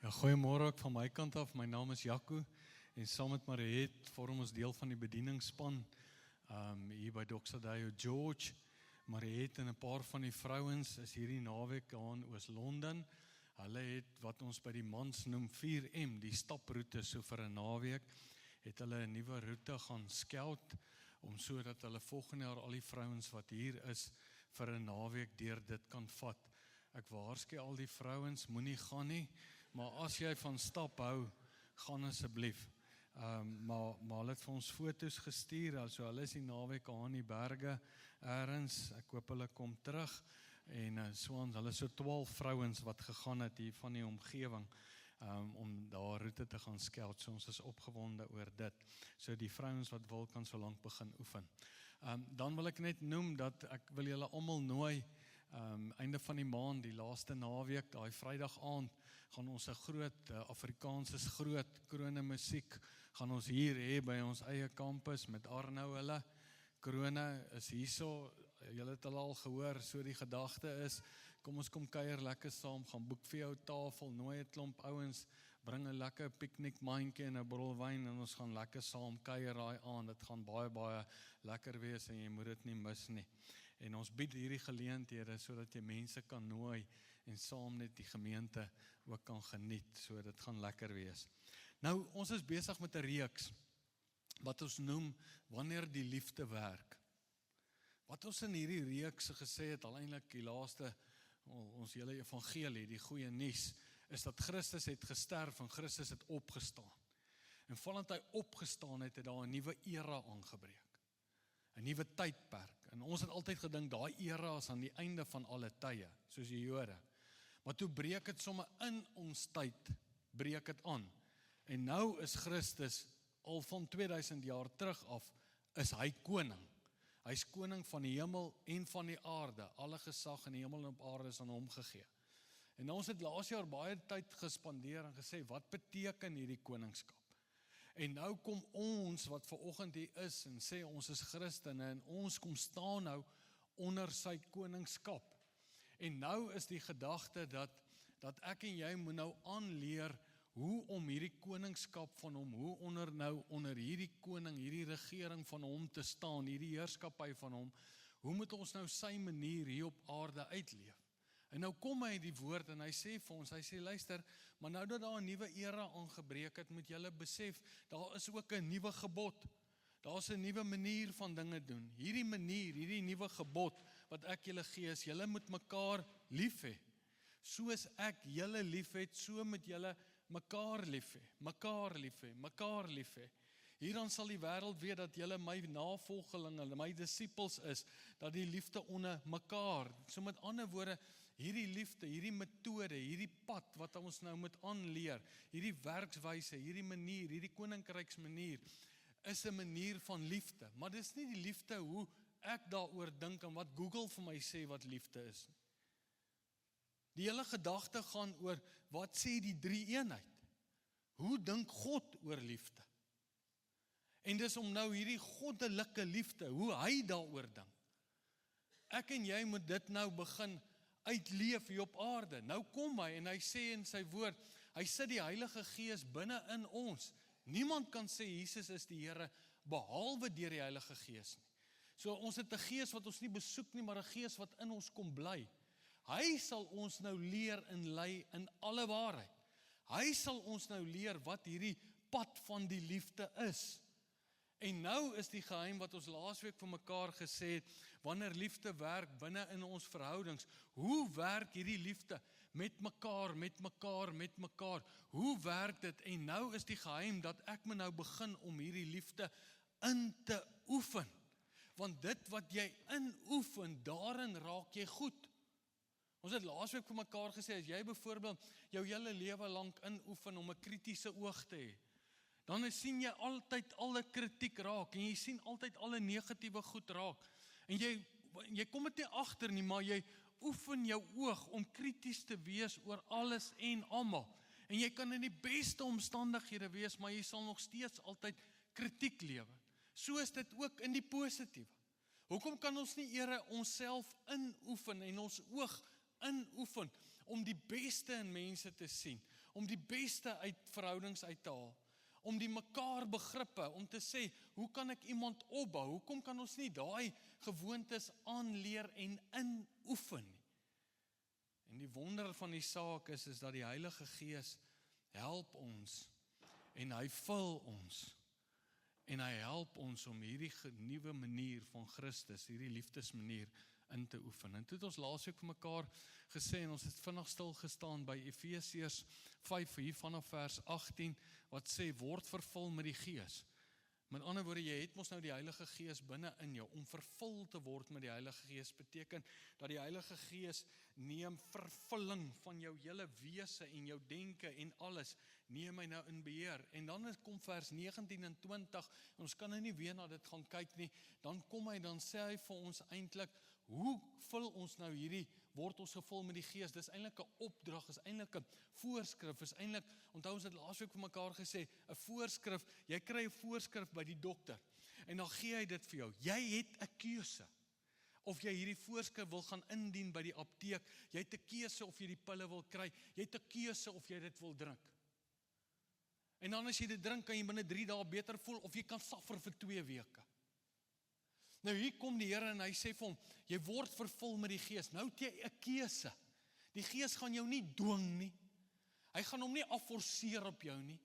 Ja, goeiemôre ook van my kant af. My naam is Jaco en saam met Mariet vorm ons deel van die bedieningsspan hier by Doxadeo George. Mariet en 'n paar van die vrouens is hierdie naweek daar in Oos-London. Hulle het wat ons by die mans noem 4M, die staproete, so vir 'n naweek het hulle 'n nuwe roete gaan scout om sodat hulle volgende jaar al die vrouens wat hier is vir 'n naweek deur dit kan vat. Ek waarsku al die vrouens, moenie gaan nie, maar as jy van stap hou, gaan asseblief. Maar hulle het vir ons foto's gestuur, so hulle is die naweek aan die berge ergens. Ek hoop hulle kom terug en hulle is so 12 vrouens wat gegaan het hier van die omgewing om daar roete te gaan scout. So ons is opgewonde oor dit. So die vrouens wat wil kan so lank begin oefen. Dan wil ek net noem dat ek wil julle almal nooi. Einde van die maand, die laaste naweek, daai Vrydag aand, gaan ons 'n groot Afrikaans is groot krone musiek gaan ons hier hê by ons eie kampus met Arno hulle. Krone is hierso, julle het hulle al gehoor, so die gedagte is, kom ons kom kuier lekker saam, gaan boek vir jou tafel, nooi 'n klomp ouens, bring 'n lekker piknikmandjie en 'n bottel wyn en ons gaan lekker saam kuier daai aand. Dit gaan baie lekker wees en jy moet dit nie mis nie. En ons bied hierdie geleenthede sodat jy mense kan nooi en saam net die gemeente ook kan geniet. So dit gaan lekker wees. Nou, ons is besig met 'n reeks wat ons noem Wanneer die liefde werk. Wat ons in hierdie reeks gesê het, al eintlik die laaste, ons hele evangelie, die goeie nuus, is dat Christus het gesterf en Christus het opgestaan. En vandat hy opgestaan het, het daar 'n nuwe era aangebreek. 'n nuwe tydperk. En ons het altyd gedink, daai era is aan die einde van alle tye, soos die Jode. Maar toe breek dit sommer in ons tyd, breek dit aan. En nou is Christus, al van 2000 jaar terug af, is hy koning. Hy is koning van die hemel en van die aarde. Alle gesag in die hemel en op aarde is aan hom gegee. En ons het laas jaar baie tyd gespandeer en gesê, wat beteken hierdie koningskap? En nou kom ons wat vanoggend hier is en sê ons is Christene en ons kom staan nou onder sy koningskap. En nou is die gedagte dat ek en jy moet nou aanleer hoe om hierdie koningskap van hom, hoe onder hierdie koning, hierdie regering van hom te staan, hierdie heerskappy van hom, hoe moet ons nou sy manier hier op aarde uitleef? En nou kom hy die woord en hy sê vir ons, hy sê luister, maar nou dat daar 'n nuwe era aangebreek het, moet julle besef, daar is ook 'n nuwe gebod. Daar is 'n nuwe manier van dinge doen. Hierdie manier, hierdie nuwe gebod wat ek julle gee is, julle moet mekaar lief hê. Soos ek julle lief het, so moet julle mekaar lief hê. Mekaar lief hê, mekaar lief hê. Hierdan sal die wêreld weet dat julle my navolgelinge, my disippels is, dat die liefde onder mekaar. So met ander woorde, hierdie liefde, hierdie metode, hierdie pad wat ons nou moet aanleer, hierdie werkswyse, hierdie manier, hierdie koninkryksmanier, is 'n manier van liefde. Maar dis nie die liefde hoe ek daaroor dink en wat Google vir my sê wat liefde is. Die hele gedagte gaan oor, wat sê die drie-eenheid? Hoe dink God oor liefde? En dis om nou hierdie goddelike liefde, hoe hy daaroor dink. Ek en jy moet dit nou begin uitleef hier op aarde. Nou kom hy en hy sê in sy woord, hy sit die Heilige Gees binne in ons. Niemand kan sê Jesus is die Here behalwe deur die Heilige Gees nie. So ons het 'n Gees wat ons nie besoek nie, maar 'n Gees wat in ons kom bly. Hy sal ons nou leer en lei in alle waarheid. Hy sal ons nou leer wat hierdie pad van die liefde is. En nou is die geheim wat ons laasweek vir mekaar gesê het, wanneer liefde werk binne in ons verhoudings, hoe werk hierdie liefde met mekaar? Hoe werk dit? En nou is die geheim dat ek moet nou begin om hierdie liefde in te oefen. Want dit wat jy inoefen, daarin raak jy goed. Ons het laasweek vir mekaar gesê, as jy byvoorbeeld jou hele lewe lank inoefen om 'n kritiese oog te hê, dan sien jy altyd alle kritiek raak en jy sien altyd alle negatiewe goed raak. En jy kom dit nie agter nie, maar jy oefen jou oog om krities te wees oor alles en almal. En jy kan in die beste omstandighede wees, maar jy sal nog steeds altyd kritiek lewe. So is dit ook in die positiewe. Hoekom kan ons nie eers onsself inoefen en ons oog inoefen om die beste in mense te sien, om die beste uit verhoudings uit te haal, om die mekaar begrippe, om te sê, hoe kan ek iemand opbou, hoekom kan ons nie daai gewoontes aanleer en inoefen nie? En die wonder van die saak is dat die Heilige Gees help ons, en hy vul ons, en hy help ons om hierdie nuwe manier van Christus, hierdie liefdesmanier in te oefen. En toe het ons laasweek vir mekaar gesê, en ons het vinnig stil gestaan by Efesiërs 5, hier vanaf vers 18, wat sê, word vervul met die Gees. Met ander woorde, jy het mos nou die Heilige Gees binne in jou, om vervul te word met die Heilige Gees, beteken dat die Heilige Gees neem vervulling van jou hele wese en jou denke en alles, neem hy nou in beheer. En dan kom vers 19 en 20, en ons kan nou nie weer na dit gaan kyk nie, dan sê hy vir ons eintlik, hoe vul ons nou hierdie, word ons gevul met die Gees? Dis eintlik 'n opdrag, is eintlik 'n voorskrif, is eintlik, onthou ons het laasweek vir mekaar gesê, 'n voorskrif, jy kry 'n voorskrif by die dokter, en dan gee hy dit vir jou. Jy het 'n keuse, of jy hierdie voorskrif wil gaan indien by die apteek, jy het 'n keuse of jy die pille wil kry, jy het 'n keuse of jy dit wil drink. En dan as jy dit drink, kan jy binne 3 dae beter voel, of jy kan suffer vir 2 weke. Nou hier kom die Here en hy sê vir hom, jy word vervul met die Gees. Nou het jy 'n keuse. Die Gees gaan jou nie dwing nie. Hy gaan hom nie afforceer op jou nie.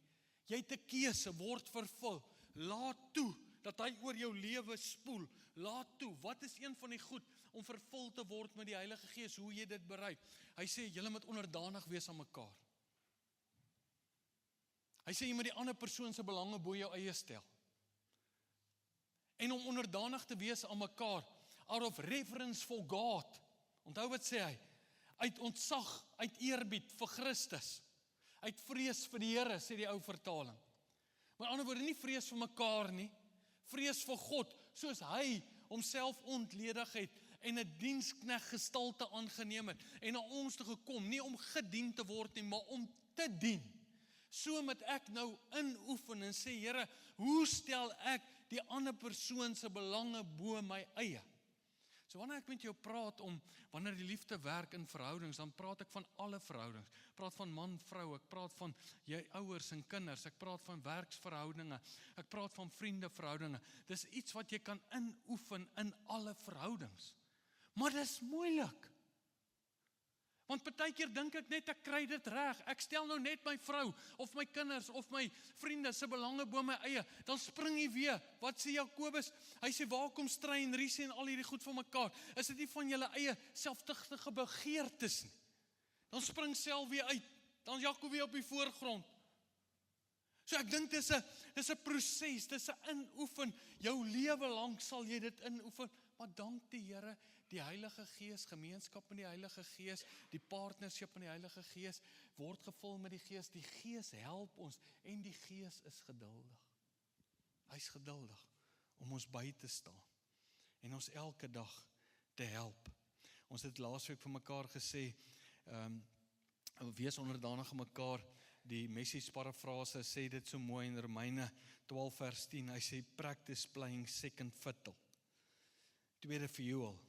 Jy het 'n keuse, word vervul. Laat toe dat hy oor jou lewe spoel. Laat toe. Wat is een van die goed om vervul te word met die Heilige Gees? Hoe jy dit bereik? Hy sê julle moet onderdanig wees aan mekaar. Hy sê jy moet die ander persoon se belange bo jou eie stel. En om onderdanig te wees aan mekaar, out of reverence for God. Onthou wat sê hy? Uit ontzag, uit eerbied vir Christus. Uit vrees vir die Here, sê die ou vertaling. Maar ander woorde, nie vrees vir mekaar nie, vrees vir God, soos hy homself ontledig het en 'n diensknegt gestalte aangeneem het en na ons toe gekom, nie om gedien te word nie, maar om te dien. So moet ek nou inoefen en sê, Here, hoe stel ek die ander persoon se belange bo my eie? So wanneer ek met jou praat wanneer die liefde werk in verhoudings, dan praat ek van alle verhoudings. Ek praat van man, vrou, ek praat van jy ouers en kinders, ek praat van werksverhoudinge, ek praat van vriendeverhoudinge. Dis iets wat jy kan inoefen in alle verhoudings. Maar dis moeilik. Want partykeer dink ek net ek kry dit reg. Ek stel nou net my vrou of my kinders of my vriende se belange bo my eie. Dan spring hy weer. Wat sê Jakobus? Hy sê waar kom stry en risie en al hierdie goed van mekaar? Is dit nie van julle eie selfsugtige begeertes nie? Dan spring self weer uit. Dan Jakob weer op die voorgrond. So ek dink dis 'n proses, dis 'n inoefen. Jou lewe lank sal jy dit inoefen. Maar dank die Here, die Heilige Gees, gemeenskap met die Heilige Gees, die partnership met die Heilige Gees, word gevul met die Gees. Die Gees help ons en die Gees is geduldig. Hy's geduldig om ons by te staan en ons elke dag te help. Ons het laasweek vir mekaar gesê, wees onderdanig aan mekaar. Die Message parafrase sê dit so mooi in Romeine 12 vers 10. Hy sê, practice playing second fiddle. Tweede viool.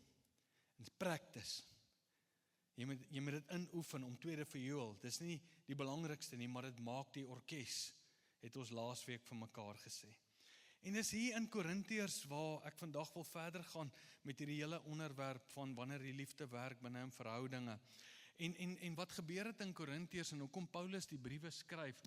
En practice. Jy moet dit inoefen om tweede viool. Dis nie die belangrikste nie, maar dit maak die orkes, het ons laasweek vir mekaar gesê. En dis hier in Korintiërs waar ek vandag wil verder gaan met hierdie hele onderwerp van wanneer die liefde werk binne in verhoudinge. En wat gebeur het in Korintiërs en hoekom Paulus die briewe skryf,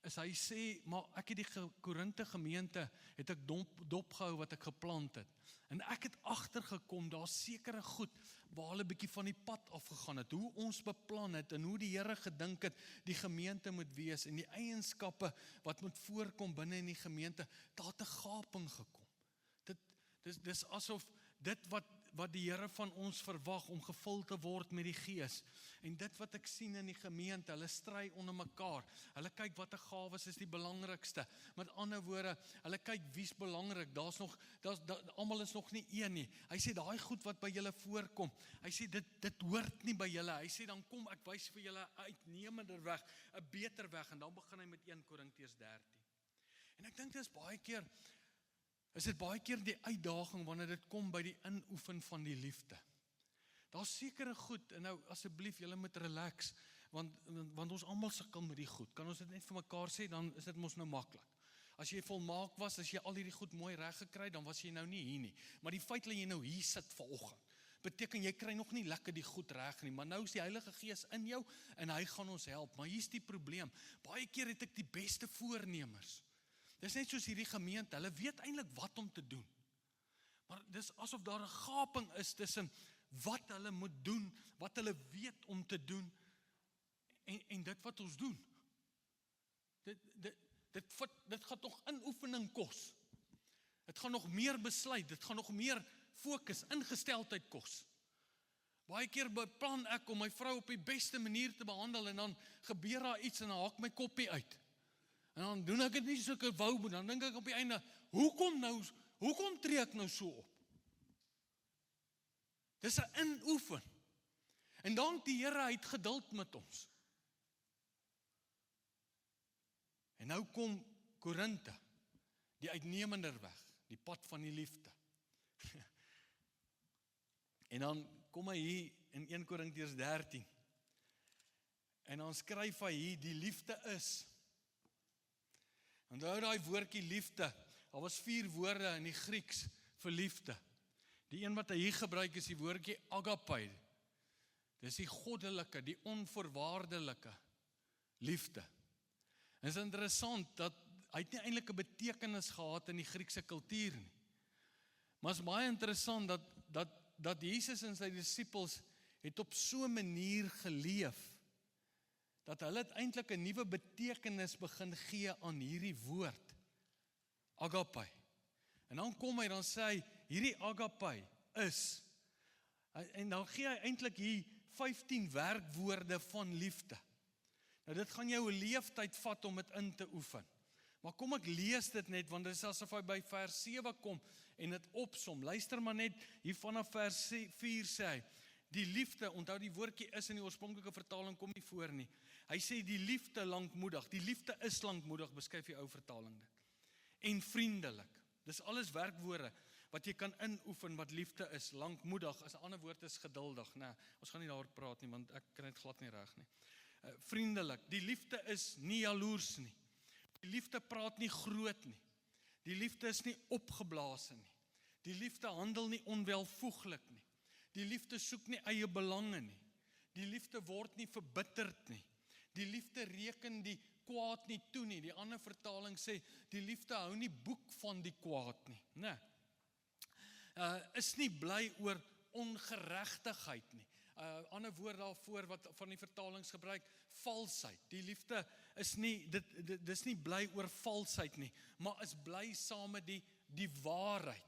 is hy sê, maar ek het die Korinte gemeente, het ek dopgehou wat ek geplant het. En ek het agtergekom, daar's sekere goed, waar hulle bietjie van die pad afgegaan het, hoe ons beplan het, en hoe die Here gedink het, die gemeente moet wees, en die eienskappe, wat moet voorkom binne in die gemeente, daar het 'n gaping gekom. Dis asof dit wat die Here van ons verwag om gevul te word met die Gees. En dit wat ek sien in die gemeente, hulle stry onder mekaar. Hulle kyk watter gawes is die belangrikste. Met ander woorde, hulle kyk wie's belangrik. Almal is nog nie een nie. Hy sê daai goed wat by julle voorkom. Hy sê dit hoort nie by julle. Hy sê dan kom ek wys vir julle 'n uitnemender weg, 'n beter weg, en dan begin hy met 1 Korintiërs 13. En ek dink is dit baie keer die uitdaging wanneer dit kom by die inoefen van die liefde. Daar's sekere goed, en nou asseblief, julle moet relax. Want ons almal sukkel met die goed. Kan ons dit net vir mekaar sê, dan is dit mos nou maklik. As jy volmaak was, as jy al hierdie goed mooi reg gekry, dan was jy nou nie hier nie. Maar die feit dat jy nou hier sit vanoggend, beteken jy kry nog nie lekker die goed reg nie, maar nou is die Heilige Gees in jou, en hy gaan ons help. Maar hier's die probleem, baie keer het ek die beste voornemers. Dis net soos hierdie gemeente, hulle weet eintlik wat om te doen. Maar dis asof daar 'n gaping is tussen wat hulle moet doen, wat hulle weet om te doen, en dit wat ons doen. Dit gaan nog inoefening kos. Dit gaan nog meer besluit, dit gaan nog meer fokus, ingesteldheid kos. Baie keer beplan ek om my vrou op die beste manier te behandel, en dan gebeur daar iets en dan haak my koppie uit. En dan doen ek dit nie soos ek wou, maar dan dink ek op die einde, hoekom tree ek nou so op? Dis 'n inoefen. En dank die Here, hy het geduld met ons. En nou kom Korinte, die uitnemender weg, die pad van die liefde. En dan kom hy hier in 1 Korintiërs 13. En dan skryf hy hier, die liefde is. Onthou daai woordjie liefde, daar was 4 woorde in die Grieks vir liefde. Die een wat hy hier gebruik is die woordjie agape. Dis die goddelike, die onvoorwaardelike liefde. En dit is interessant dat hy het nie eintlik 'n betekenis gehad in die Griekse kultuur nie. Maar is baie interessant dat Jesus en sy disippels het op so 'n manier geleef, dat hulle het eintlik 'n nuwe betekenis begin gee aan hierdie woord, agape. En dan kom hy, dan sê hy, hierdie agape is, en dan gee hy eintlik hier 15 werkwoorde van liefde. Nou dit gaan jou 'n leeftyd vat om dit in te oefen. Maar kom ek lees dit net, want dit is asof hy by vers 7 kom en dit opsom. Luister maar net, hier vanaf vers 4 sê hy, die liefde, onthou die woordjie is in die oorspronklike vertaling kom nie voor nie. Hy sê die liefde lankmoedig, die liefde is lankmoedig, beskryf die ou vertaling dit. En vriendelik, dis alles werkwoorde wat jy kan inoefen wat liefde is, lankmoedig, as 'n ander woord is geduldig. Nee, ons gaan nie daaroor praat nie, want ek kan dit glad nie reg nie. Vriendelik, die liefde is nie jaloers nie. Die liefde praat nie groot nie. Die liefde is nie opgeblaas nie. Die liefde handel nie onwelvoeglik nie. Die liefde soek nie eie belange nie. Die liefde word nie verbitterd nie. Die liefde reken die kwaad nie toe nie. Die ander vertaling sê, die liefde hou nie boek van die kwaad nie. Nee. Is nie bly oor ongeregtigheid nie. Ander woord daarvoor wat van die vertalings gebruik, valsheid. Die liefde is nie, dis nie bly oor valsheid nie, maar is bly saam met die waarheid.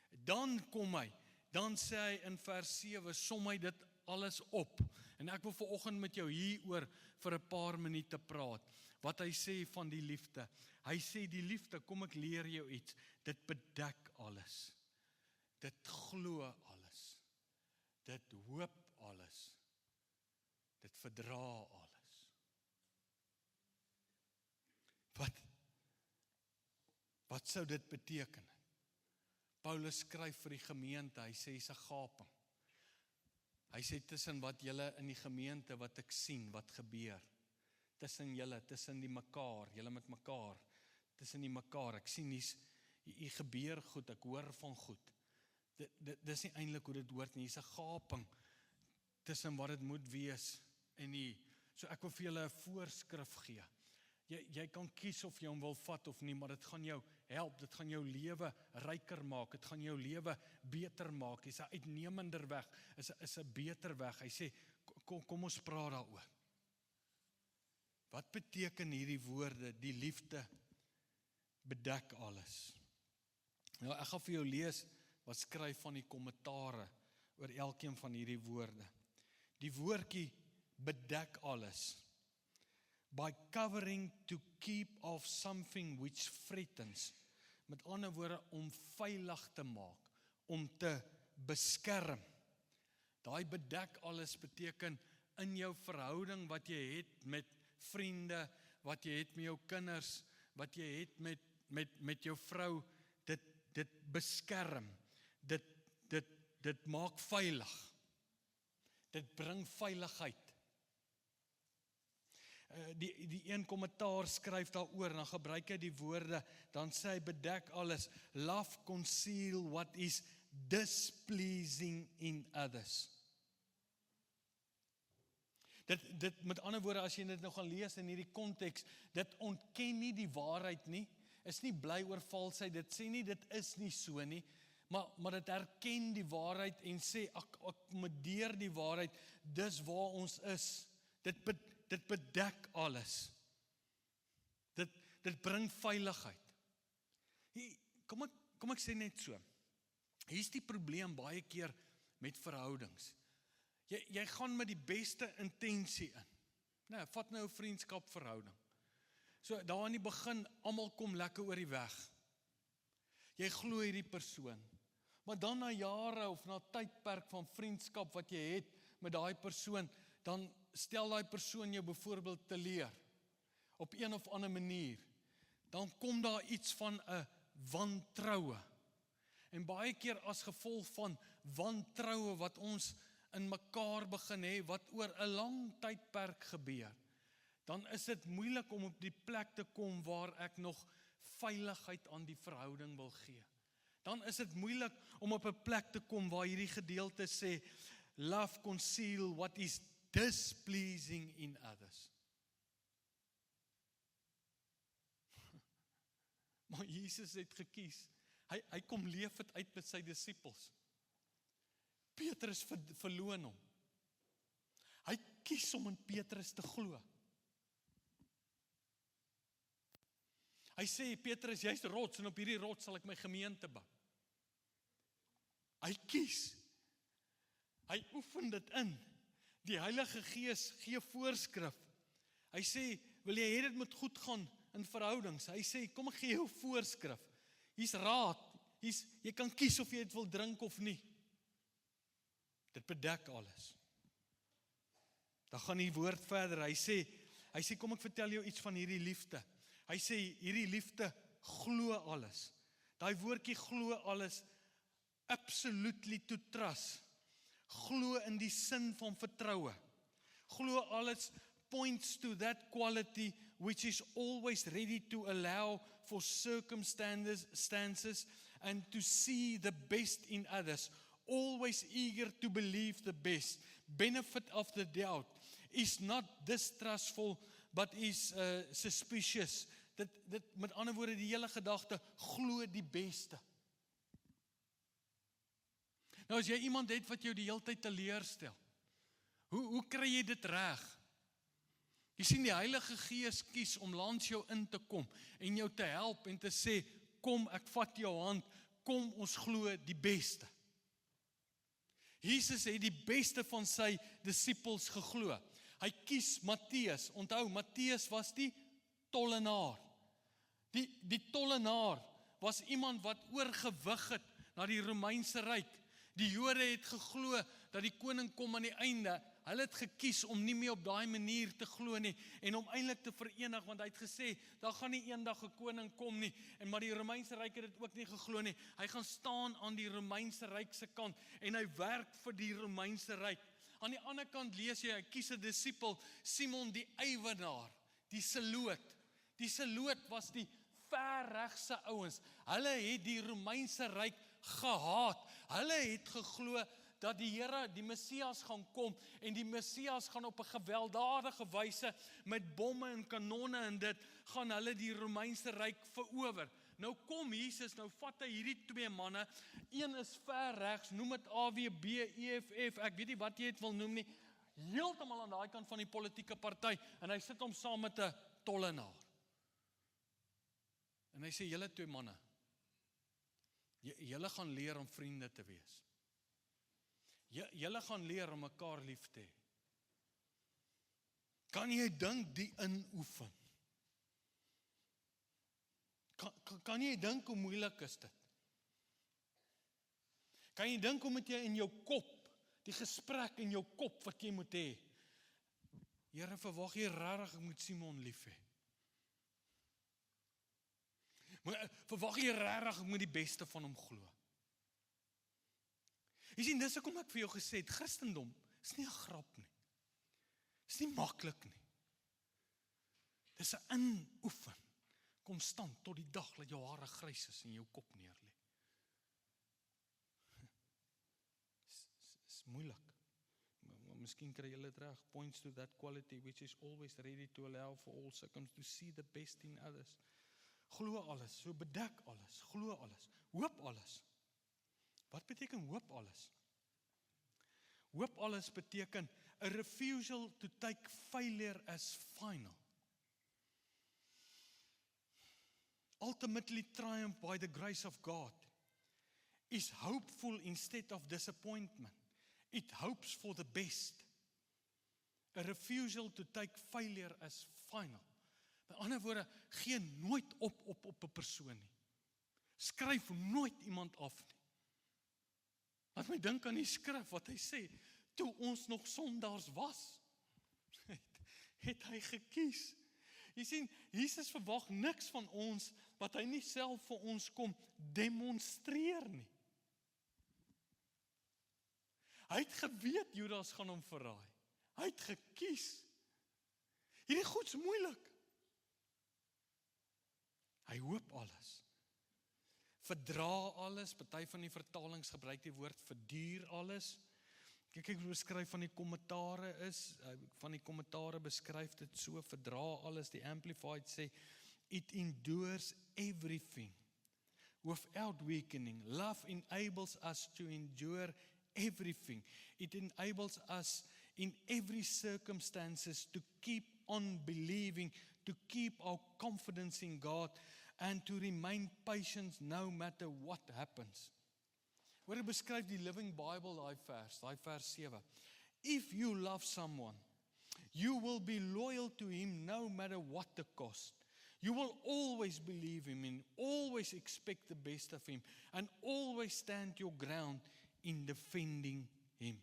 Dan kom hy, dan sê hy in vers 7, som hy dit alles op. En ek wil vanoggend met jou hieroor vir 'n paar minute praat. Wat hy sê van die liefde. Hy sê die liefde, kom ek leer jou iets, dit bedek alles. Dit glo alles. Dit hoop alles. Dit verdra alles. Wat sou dit beteken? Paulus skryf vir die gemeente, hy sê hy's 'n gaping. Hy sê tussen wat julle in die gemeente, wat ek sien, wat gebeur. Tussen julle, tussen die mekaar, julle met mekaar, tussen die mekaar. Ek sien hier gebeur goed, ek hoor van goed. Dis nie eintlik hoe dit hoort nie, hier's 'n gaping tussen wat dit moet wees en nie. So ek wil vir julle 'n voorskrif gee. Jy kan kies of jy hom wil vat of nie, maar dit gaan jou help, dit gaan jou lewe ryker maak, dit gaan jou lewe beter maak. Dis 'n uitnemender weg, is 'n beter weg. Hy sê, kom ons praat daaroor. Wat beteken hierdie woorde, die liefde bedek alles? Nou, ek gaan vir jou lees wat skryf van die kommentare oor elkeen van hierdie woorde. Die woordjie bedek alles. By covering to keep off something which threatens. Met ander woorde, om veilig te maak, om te beskerm. Daai bedek alles beteken in jou verhouding wat jy het met vriende, wat jy het met jou kinders, wat jy het met jou vrou, dit beskerm. Dit maak veilig. Dit bring veiligheid. Die een kommentaar skryf daaroor, dan gebruik hy die woorde, dan sê hy bedek alles. Love conceal what is displeasing in others. Dit met ander woorde, as jy dit nou gaan lees in hierdie konteks, dit ontken nie die waarheid nie, is nie bly oor valsheid, dit sê nie dit is nie so nie, maar dit erken die waarheid en sê akkommodeer die waarheid, dis waar ons is. Dit bedek alles. Dit bring veiligheid. Kom ek sê net so. Hier is die probleem baie keer met verhoudings. Jy gaan met die beste intensie in. Nou, vat nou 'n vriendskapverhouding. So daar in die begin, almal kom lekker oor die weg. Jy glo hierdie persoon. Maar dan na jare of na tydperk van vriendskap wat jy het met daai persoon, dan stel daai persoon jou byvoorbeeld teleur op een of ander manier. Dan kom daar iets van 'n wantroue. En baie keer as gevolg van wantroue wat ons in mekaar begin hê, wat oor 'n lang tydperk gebeur, dan is dit moeilik om op die plek te kom waar ek nog veiligheid aan die verhouding wil gee. Dan is dit moeilik om op 'n plek te kom waar hierdie gedeelte sê, love conceal what is displeasing in others. Maar Jesus het gekies. Hy kom leef het uit met sy disippels. Petrus verloon hom. Hy kies om in Petrus te glo. Hy sê, Petrus, jy's rots en op hierdie rots sal ek my gemeente bou. Hy kies. Hy oefen dit in. Die Heilige Gees gee voorskrif. Hy sê, wil jy hê dit moet goed gaan in verhoudings? Hy sê, kom ek gee jou voorskrif. Hier's raad. Jy kan kies of jy dit wil drink of nie. Dit bedek alles. Dan gaan die woord verder. Hy sê, kom ek vertel jou iets van hierdie liefde. Hy sê, hierdie liefde glo alles. Daai woordjie glo alles, absolutely to trust. Glo in die sin van vertroue. Glo alles points to that quality which is always ready to allow for circumstances and to see the best in others. Always eager to believe the best. Benefit of the doubt. Is not distrustful, but is suspicious. Dit met ander woorde, die hele gedagte, glo die beste. Nou as jy iemand het wat jou die hele tyd teleurstel, hoe kry jy dit reg? Jy sien die Heilige Gees kies om langs jou in te kom en jou te help en te sê, kom ek vat jou hand, kom ons glo die beste. Jesus het die beste van sy disippels geglo. Hy kies Matteus. Onthou, Matteus was die tollenaar. Die tollenaar was iemand wat oorgewig het na die Romeinse ryk. Die Jode het geglo dat die koning kom aan die einde. Hulle het gekies om nie meer op daai manier te glo nie en om eintlik te verenig, want hy het gesê, daar gaan nie eendag 'n koning kom nie, maar die Romeinse ryk het dit ook nie geglo nie. Hy gaan staan aan die Romeinse ryk se kant en hy werk vir die Romeinse ryk. Aan die ander kant lees jy, hy kies 'n disipel, Simon die ywenaar, die Seloot. Die Seloot was die verregse ouens. Hulle het die Romeinse ryk gehaat. Hulle het geglo dat die Here, die Messias gaan kom en die Messias gaan op 'n gewelddadige wyse met bomme en kanonne en dit gaan hulle die Romeinse ryk verower. Nou kom Jesus, nou vat hy hierdie twee manne, een is ver regs, noem dit AWB, EFF, ek weet nie wat jy het wil noem nie, heeltemal aan daai kant van die politieke party en hy sit hom saam met 'n tollenaar. En hy sê, julle twee manne, julle gaan leer om vriende te wees. Julle gaan leer om mekaar lief te hê. Kan jy dink die inoefen? Kan jy dink hoe moeilik is dit? Kan jy dink hoe moet jy in jou kop, die gesprek in jou kop wat jy moet hê? Here, verwag jy regtig ek moet Simon lief hê? Verwag jy regtig ek moet die beste van hom glo? Jy sien, dis hoekom ek vir jou gesê het, Christendom is nie 'n grap nie. Is nie maklik nie. Dis 'n inoefen, konstant, tot die dag dat jou hare grys is en jou kop neerlê. Is moeilik. Maar miskien kry julle dit reg. Points to that quality which is always ready to allow for all circumstances to see the best in others. Glo alles, so bedek alles, glo alles, hoop alles. Wat beteken hoop alles? Hoop alles beteken a refusal to take failure as final. Ultimately triumph by the grace of God is hopeful instead of disappointment. It hopes for the best. A refusal to take failure as final. Met ander woorde, gee nooit op 'n persoon nie. Skryf nooit iemand af nie. Laat my dink aan die skrif wat hy sê, toe ons nog sondaars was, het hy gekies. Jy sien, Jesus verwag niks van ons wat hy nie self vir ons kom demonstreer nie. Hy het geweet Judas gaan hom verraai. Hy het gekies. Hierdie goed's moeilik. Hy hoop alles. Verdra alles, party van die vertalings gebruik die woord verduur alles. Kyk hoe beskryf van die kommentare is, van die kommentare beskryf dit so, verdra alles, die Amplified sê, it endures everything, without weakening. Love enables us to endure everything. It enables us in every circumstances to keep on believing, to keep our confidence in God, and to remain patient no matter what happens. Hoor, hy beskryf die Living Bible, daai vers 7. If you love someone, you will be loyal to him no matter what the cost. You will always believe him and always expect the best of him and always stand your ground in defending him.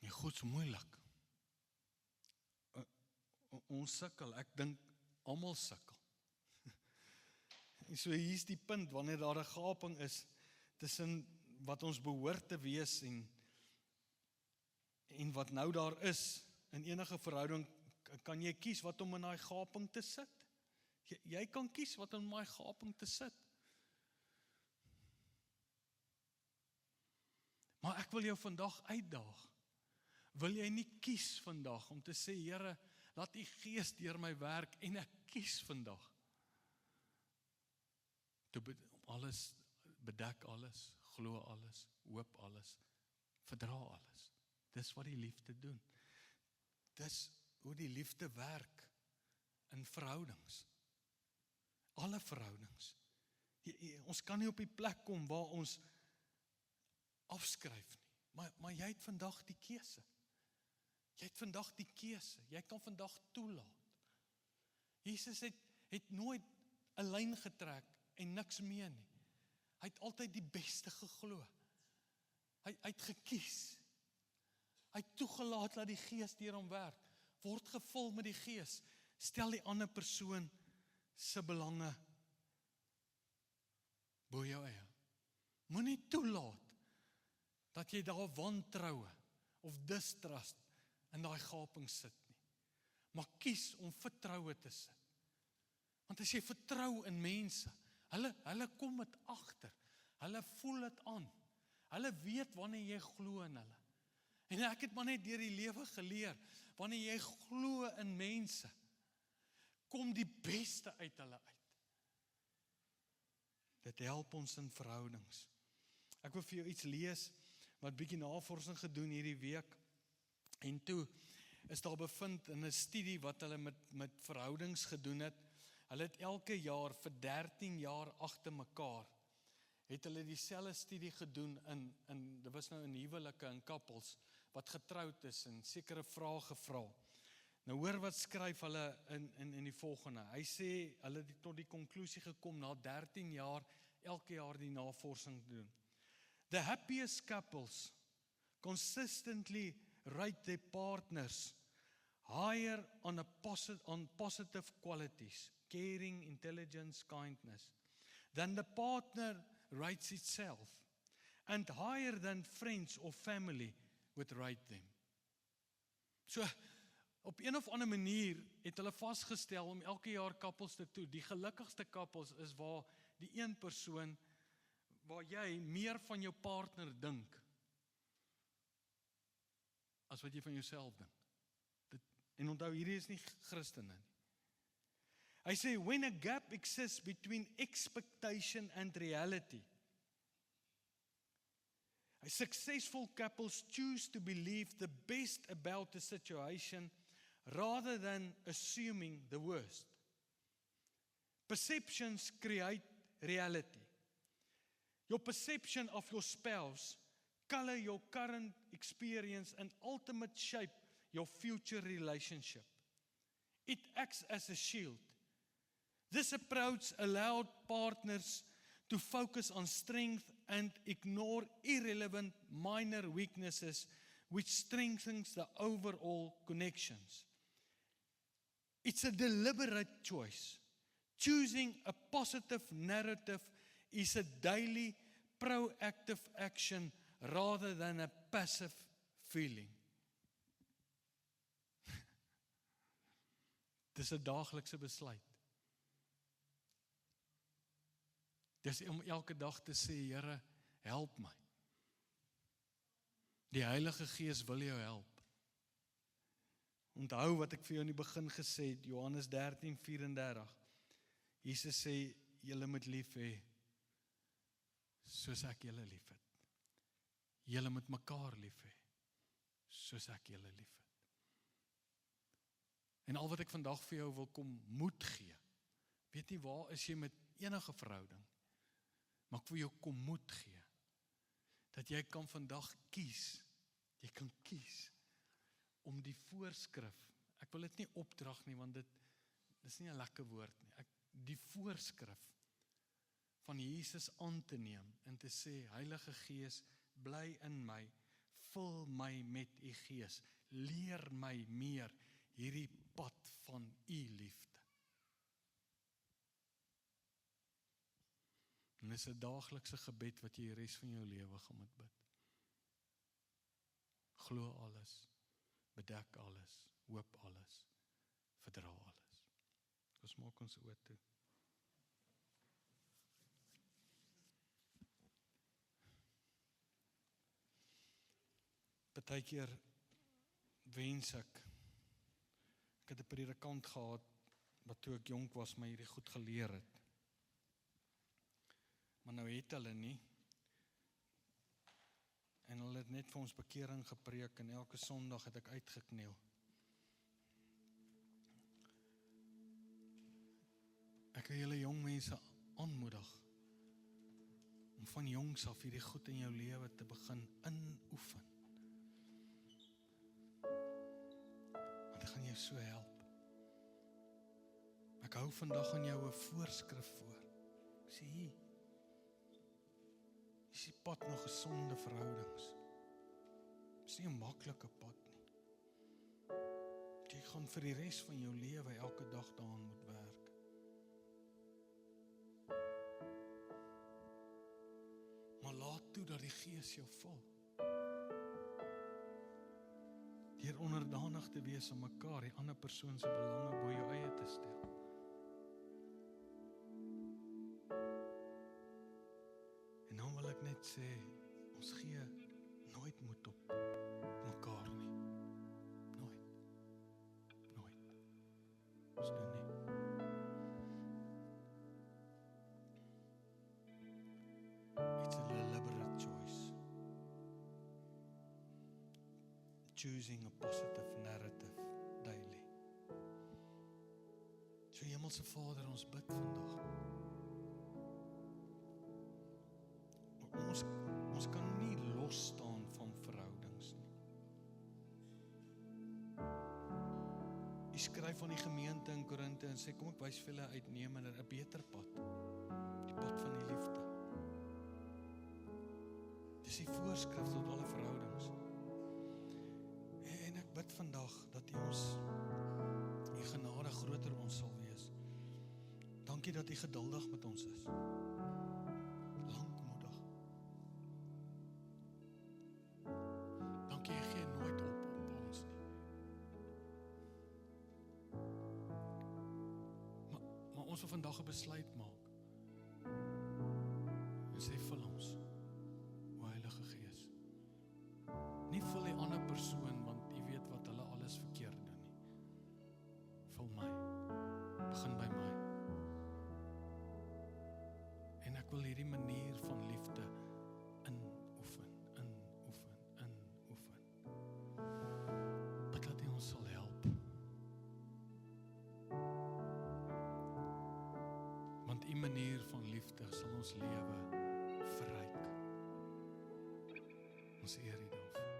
En God's moeilik. Ons sukkel, ek dink almal sukkel. En so hier's die punt, wanneer daar 'n gaping is tussen wat ons behoort te wees en wat nou daar is, in enige verhouding kan jy kies wat om in daai gaping te sit. Jy kan kies wat om in daai gaping te sit. Maar ek wil jou vandag uitdaag. Wil jy nie kies vandag om te sê, Here, laat U Gees deur my werk en ek kies vandag. Alles, bedek alles, glo alles, hoop alles, verdra alles. Dis wat die liefde doen. Dis hoe die liefde werk in verhoudings. Alle verhoudings. Ons kan nie op die plek kom waar ons afskryf nie. Maar jy het vandag die keuse. Jy het vandag die keuse. Jy kan vandag toelaat. Jesus het nooit 'n lyn getrek en niks meer nie. Hy het altyd die beste geglo. Hy het gekies. Hy het toegelaat dat die Gees deur hom werk. Word gevul met die Gees. Stel die ander persoon se belange bo jou eie. Moenie toelaat dat jy daar wantroue of distrust in daai gaping sit nie. Maar kies om vertroue te sit. Want as jy vertrou in mense, hulle kom dit agter. Hulle voel dit aan. Hulle weet wanneer jy glo in hulle. En ek het maar net deur die lewe geleer, wanneer jy glo in mense, kom die beste uit hulle uit. Dit help ons in verhoudings. Ek wil vir jou iets lees, wat bietjie navorsing gedoen hierdie week, en toe is daar bevind in 'n studie wat hulle met verhoudings gedoen het. Hulle het elke jaar vir 13 jaar agter mekaar, het hulle dieselfde studie gedoen dit was nou in huwelike en koppels, wat getroud is en sekere vrae gevra. Nou hoor wat skryf hulle in die volgende. Hy sê, hulle het tot die konklusie gekom, na 13 jaar, elke jaar die navorsing doen. The happiest couples consistently rate their partners higher on positive qualities, caring, intelligence, kindness, than the partner rates itself, and higher than friends or family would rate them. So, op een of ander manier het hulle vasgestel om elke jaar kappels te toe. Die gelukkigste kappels is waar die een persoon, waar jy meer van jou partner dink, as wat jy van jouself dink. En onthou, hierdie is nie Christene nie. Hy sê, when a gap exists between expectation and reality, successful couples choose to believe the best about the situation rather than assuming the worst. Perceptions create reality. Your perception of your spouse color your current experience and ultimate shape your future relationship. It acts as a shield. This approach allowed partners to focus on strength and ignore irrelevant minor weaknesses, which strengthens the overall connections. It's a deliberate choice. Choosing a positive narrative is a daily proactive action rather than a passive feeling. Dis 'n daaglikse besluit. Dis om elke dag te sê, Here, help my. Die Heilige Gees wil jou help. Onthou wat ek vir jou in die begin gesê het, Johannes 13:34. Jesus sê, julle moet lief hê, soos ek julle lief het. Julle moet mekaar lief hê, soos ek julle lief het. En al wat ek vandag vir jou wil kom moed gee, weet nie waar is jy met enige verhouding, maar ek wil jou kom moed gee, dat jy kan vandag kies, jy kan kies, om die voorskrif, ek wil dit nie opdrag nie, want dit is nie 'n lekker woord nie, die voorskrif van Jesus aan te neem, en te sê, Heilige Gees, bly in my, vul my met u Gees, leer my meer, hierdie pad van u liefde. En dit is 'n daaglikse gebed wat jy die res van jou lewe gaan moet bid. Glo alles, bedek alles, hoop alles, verdra alles. Ons maak ons oë toe. Partykeer wens ek het 'n predikant gehad, wat toe ek jonk was, my hierdie goed geleer het. Maar nou het hulle nie, en hulle het net vir ons bekering gepreek, en elke Sondag het ek uitgekniel. Ek wil julle jong mense aanmoedig, om van jongs af hierdie goed in jou lewe te begin inoefen. Want dit gaan jou so help. Ek hou vandag aan jou 'n voorskrif voor. Sê hier, is die pad na gesonde verhoudings. Dis nie 'n maklike pad nie. Jy gaan vir die res van jou lewe elke dag daaraan moet werk. Maar laat toe dat die Gees jou vul. Deur onderdanig te wees aan mekaar, die ander persoon se belange bo jou eie te stel. En dan wil ek net sê, ons gee nooit moed op mekaar nie. Nooit. Ons doen nie. It's a deliberate choice. Choosing a positive narrative daily. So Hemelse Vader, ons bid vandag. Ons kan nie los staan van verhoudings nie. Hy skryf aan die gemeente in Korinthe en sê, kom ek wys vir julle uitnemender 'n beter pad. Die pad van die liefde. Dis die voorskrif tot alle verhoudings. En ek bid vandag dat U ons, U genade groter ons sal wees. Dankie dat U geduldig met ons is. Lankmoedig. Dankie, U gee nooit op ons nie. Ons wil vandag 'n besluit maak. En sê, vul ons, o Heilige Gees. Nie vul die ander persoon, want jy weet wat hulle alles verkeerd doen nie. Vul my. Begin by my. En ek wil hierdie manier van liefde inoefen. Bid dat hy ons sal help. Want die manier van liefde sal ons lewe verryk. Ons eer U daarvoor.